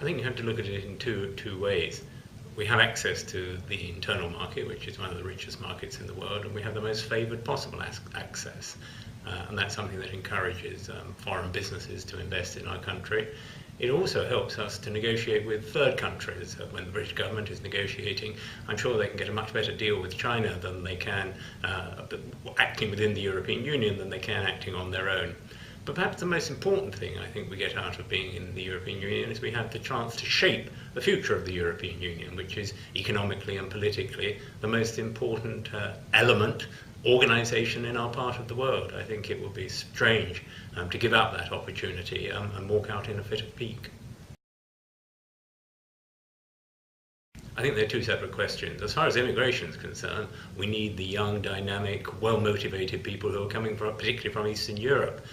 I think you have to look at it in two ways. We have access to the internal market, which is one of the richest markets in the world, and we have the most favoured possible access. And that's something that encourages foreign businesses to invest in our country. It also helps us to negotiate with third countries. When the British government is negotiating, I'm sure they can get a much better deal with China than they can acting within the European Union than they can acting on their own. But perhaps the most important thing I think we get out of being in the European Union is we have the chance to shape the future of the European Union, which is economically and politically the most important organisation in our part of the world. I think it would be strange to give up that opportunity and walk out in a fit of pique. I think they're two separate questions. As far as immigration is concerned, we need the young, dynamic, well-motivated people who are coming from, particularly from Eastern Europe.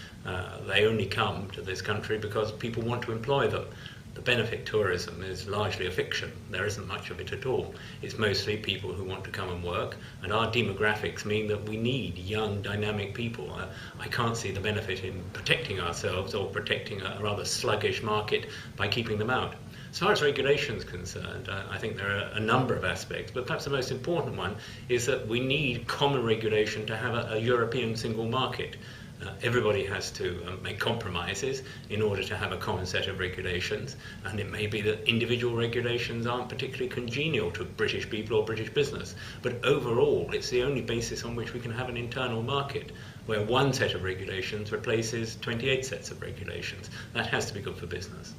They only come to this country because people want to employ them. The benefit tourism is largely a fiction. There isn't much of it at all. It's mostly people who want to come and work, and our demographics mean that we need young, dynamic people. I can't see the benefit in protecting ourselves or protecting a rather sluggish market by keeping them out. As far as regulation is concerned, I think there are a number of aspects, but perhaps the most important one is that we need common regulation to have a European single market. Everybody has to make compromises in order to have a common set of regulations, and it may be that individual regulations aren't particularly congenial to British people or British business, but overall it's the only basis on which we can have an internal market, where one set of regulations replaces 28 sets of regulations. That has to be good for business.